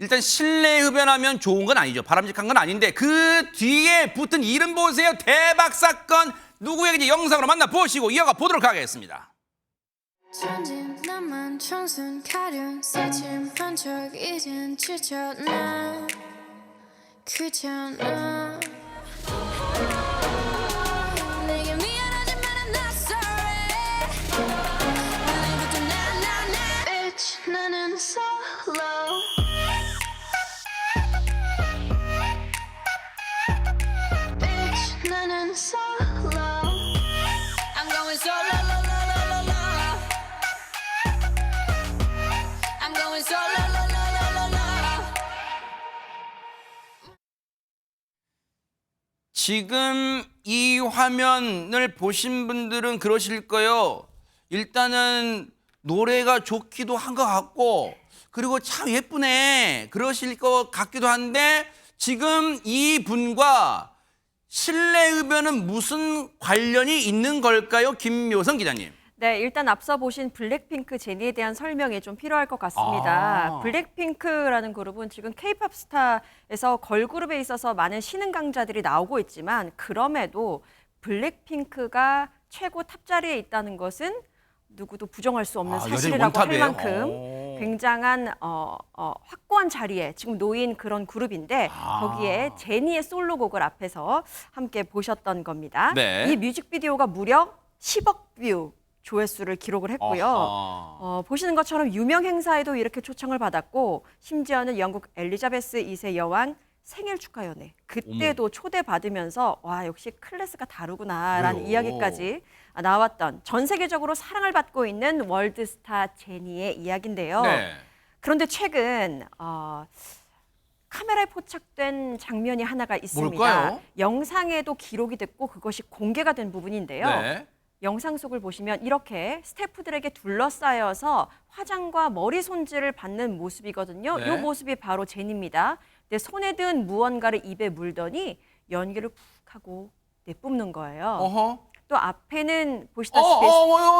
일단 실내 흡연하면 좋은 건 아니죠. 바람직한 건 아닌데 그 뒤에 붙은 이름 보세요. 대박 사건. 누구에게 영상으로 만나보시고 이어가 보도록 하겠습니다. 천진 나만 청순 가련 새침한 척 이젠 지쳤나 귀찮아 내게 미안하지만 I'm not sorry 오늘부터 나 Bitch 나는 solo Bitch 나는 solo I'm going solo I'm going solo 지금 이 화면을 보신 분들은 그러실 거예요. 일단은 노래가 좋기도 한 것 같고 그리고 참 예쁘네 그러실 것 같기도 한데 지금 이 분과 실내 흡연은 무슨 관련이 있는 걸까요? 김묘성 기자님. 네, 일단 앞서 보신 블랙핑크 제니에 대한 설명이 좀 필요할 것 같습니다. 블랙핑크라는 그룹은 지금 K-팝 스타에서 걸그룹에 있어서 많은 신흥 강자들이 나오고 있지만 그럼에도 블랙핑크가 최고 탑자리에 있다는 것은 누구도 부정할 수 없는 사실이라고 할 만큼 굉장한 확고한 자리에 지금 놓인 그런 그룹인데 거기에 제니의 솔로곡을 앞에서 함께 보셨던 겁니다. 이 뮤직비디오가 무려 10억 뷰 조회수를 기록을 했고요. 보시는 것처럼 유명 행사에도 이렇게 초청을 받았고 심지어는 영국 엘리자베스 2세 여왕 생일 축하 연회 그때도 초대받으면서 와 역시 클래스가 다르구나라는 이야기까지 나왔던 전 세계적으로 사랑을 받고 있는 월드스타 제니의 이야기인데요. 그런데 최근 카메라에 포착된 장면이 하나가 있습니다. 뭘까요? 영상에도 기록이 됐고 그것이 공개가 된 부분인데요. 영상 속을 보시면 이렇게 스태프들에게 둘러싸여서 화장과 머리 손질을 받는 모습이거든요. 이 모습이 바로 제니입니다. 근데 손에 든 무언가를 입에 물더니 연기를 푹 하고 내뿜는 거예요. 또 앞에는 보시다시피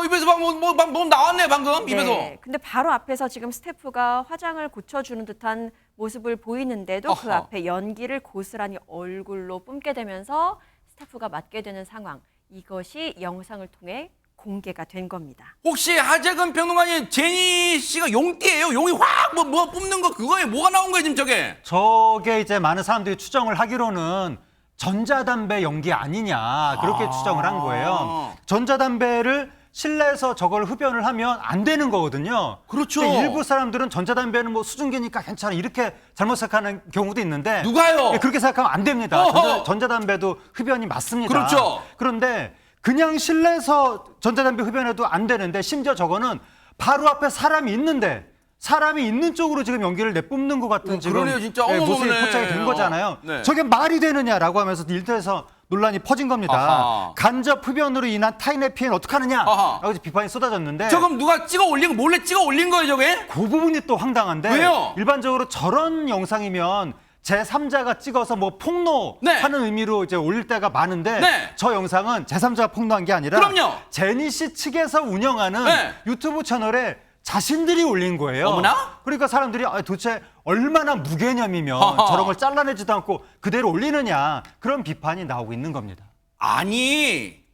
입에서 뭐 나왔네 방금 입에서. 근데 바로 앞에서 지금 스태프가 화장을 고쳐주는 듯한 모습을 보이는데도 그 앞에 연기를 고스란히 얼굴로 뿜게 되면서 스태프가 맡게 되는 상황. 이것이 영상을 통해 공개가 된 겁니다. 혹시 하재근 평론가님 제니 씨가 용띠예요? 용이 확 뭐 뿜는 거 그거에 뭐가 나온 거예요 지금 저게? 저게 이제 많은 사람들이 추정을 하기로는 전자담배 연기 아니냐 그렇게 추정을 한 거예요. 전자담배를 실내에서 저걸 흡연을 하면 안 되는 거거든요. 그렇죠. 근데 일부 사람들은 전자담배는 뭐 수증기니까 괜찮아 이렇게 잘못 생각하는 경우도 있는데 누가요? 그렇게 생각하면 안 됩니다. 전자담배도 흡연이 맞습니다. 그렇죠. 그런데 그냥 실내에서 전자담배 흡연해도 안 되는데 심지어 저거는 바로 앞에 사람이 있는데 사람이 있는 쪽으로 지금 연기를 내뿜는 것 같은 지금 그러네요, 진짜. 모습이 어머머네. 포착이 된 거잖아요. 네. 저게 말이 되느냐라고 하면서 일터에서 논란이 퍼진 겁니다. 아하. 간접 흡연으로 인한 타인의 피해는 어떡하느냐라고 비판이 쏟아졌는데 저건 누가 찍어 올린 거 몰래 찍어 올린 거예요 저게? 그 부분이 또 황당한데 왜요? 일반적으로 저런 영상이면 제3자가 찍어서 뭐 폭로하는 의미로 이제 올릴 때가 많은데 저 영상은 제3자가 폭로한 게 아니라 제니 씨 측에서 운영하는 유튜브 채널에 자신들이 올린 거예요. 어머나? 그러니까 사람들이 도대체 얼마나 무개념이면 저런 걸 잘라내지도 않고 그대로 올리느냐 그런 비판이 나오고 있는 겁니다. 아니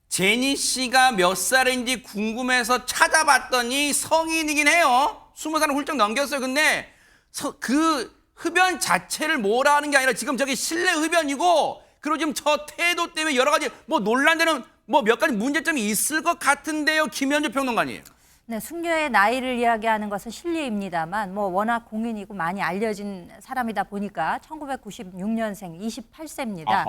제니 씨가 몇 살인지 궁금해서 찾아봤더니 성인이긴 해요. 20살은 훌쩍 넘겼어요. 근데 그 흡연 자체를 뭐라 하는 게 아니라 지금 저게 실내 흡연이고 그리고 지금 저 태도 때문에 여러 가지 뭐 논란되는 뭐 몇 가지 문제점이 있을 것 같은데요. 김현주 평론가님. 네, 숙녀의 나이를 이야기하는 것은 실례입니다만 뭐 워낙 공인이고 많이 알려진 사람이다 보니까 1996년생 28세입니다.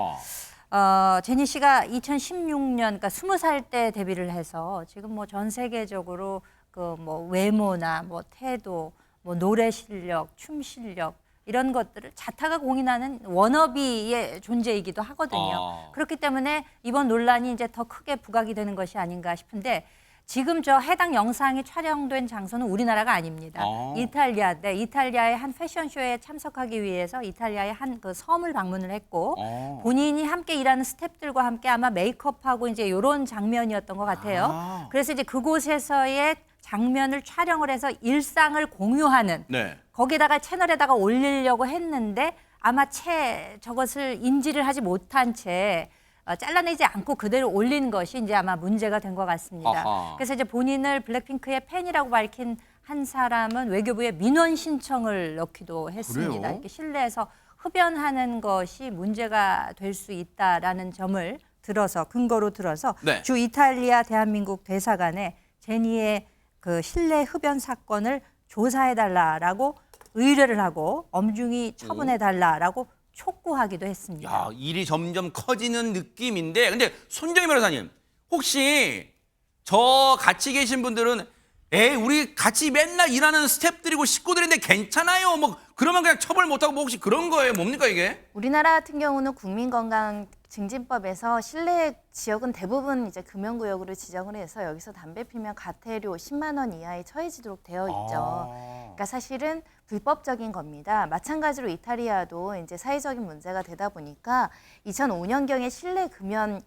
제니 씨가 2016년 그러니까 20살 때 데뷔를 해서 지금 뭐 전 세계적으로 그 뭐 외모나 뭐 태도, 뭐 노래 실력, 춤 실력 이런 것들을 자타가 공인하는 워너비의 존재이기도 하거든요. 그렇기 때문에 이번 논란이 이제 더 크게 부각이 되는 것이 아닌가 싶은데 지금 저 해당 영상이 촬영된 장소는 우리나라가 아닙니다. 이탈리아인데 이탈리아의 한 패션쇼에 참석하기 위해서 이탈리아의 한 그 섬을 방문을 했고 본인이 함께 일하는 스태프들과 함께 아마 메이크업하고 이제 이런 장면이었던 것 같아요. 그래서 이제 그곳에서의 장면을 촬영을 해서 일상을 공유하는 거기다가 채널에다가 올리려고 했는데 아마 저것을 인지를 하지 못한 채 잘라내지 않고 그대로 올린 것이 이제 아마 문제가 된 것 같습니다. 아하. 그래서 이제 본인을 블랙핑크의 팬이라고 밝힌 한 사람은 외교부에 민원 신청을 넣기도 했습니다. 그래요? 이렇게 실내에서 흡연하는 것이 문제가 될 수 있다라는 점을 근거로 들어서 네. 주 이탈리아 대한민국 대사관에 제니의 그 실내 흡연 사건을 조사해달라라고 의뢰를 하고 엄중히 처분해달라라고 촉구하기도 했습니다. 야, 일이 점점 커지는 느낌인데, 근데 손정희 변호사님, 혹시 저 같이 계신 분들은 에이, 우리 같이 맨날 일하는 스태프들이고 식구들인데 괜찮아요. 뭐 그러면 그냥 처벌 못하고 뭐 혹시 그런 거예요? 뭡니까 이게? 우리나라 같은 경우는 국민건강증진법에서 실내 지역은 대부분 이제 금연구역으로 지정을 해서 여기서 담배 피면 과태료 10만 원 이하에 처해지도록 되어 있죠. 그러니까 사실은 불법적인 겁니다. 마찬가지로 이탈리아도 이제 사회적인 문제가 되다 보니까 2005년경에 실내 금연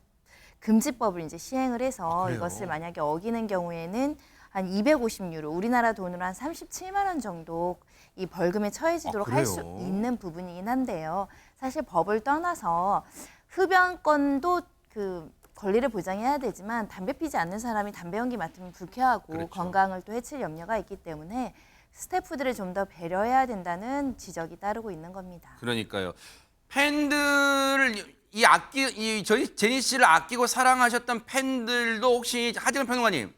금지법을 이제 시행을 해서 이것을 만약에 어기는 경우에는 한 250유로, 우리나라 돈으로 한 37만 원 정도 이 벌금에 처해지도록 할 수 있는 부분이긴 한데요. 사실 법을 떠나서 흡연건도 그 권리를 보장해야 되지만 담배 피지 않는 사람이 담배 연기 맡으면 불쾌하고 건강을 또 해칠 염려가 있기 때문에 스태프들을 좀 더 배려해야 된다는 지적이 따르고 있는 겁니다. 그러니까요. 팬들을 저희 제니 씨를 아끼고 사랑하셨던 팬들도 혹시 하재근 평론가님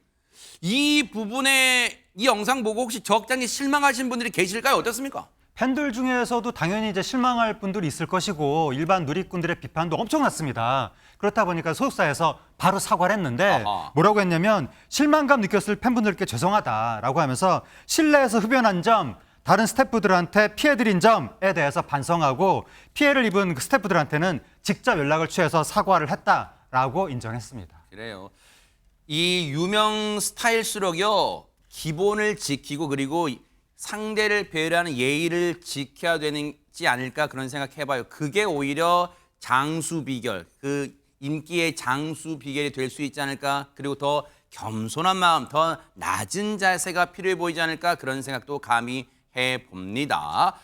이 부분에 이 영상 보고 혹시 적잖이 실망하신 분들이 계실까요? 어떻습니까? 팬들 중에서도 당연히 이제 실망할 분들이 있을 것이고 일반 누리꾼들의 비판도 엄청났습니다. 그렇다 보니까 소속사에서 바로 사과를 했는데 아하. 뭐라고 했냐면 실망감 느꼈을 팬분들께 죄송하다라고 하면서 실내에서 흡연한 점, 다른 스태프들한테 피해드린 점에 대해서 반성하고 피해를 입은 그 스태프들한테는 직접 연락을 취해서 사과를 했다라고 인정했습니다. 그래요. 이 유명 스타일수록요 기본을 지키고 그리고 상대를 배려하는 예의를 지켜야 되지 않을까 그런 생각 해봐요. 그게 오히려 장수 비결, 그 인기의 장수 비결이 될 수 있지 않을까. 그리고 더 겸손한 마음, 더 낮은 자세가 필요해 보이지 않을까 그런 생각도 감히 해봅니다.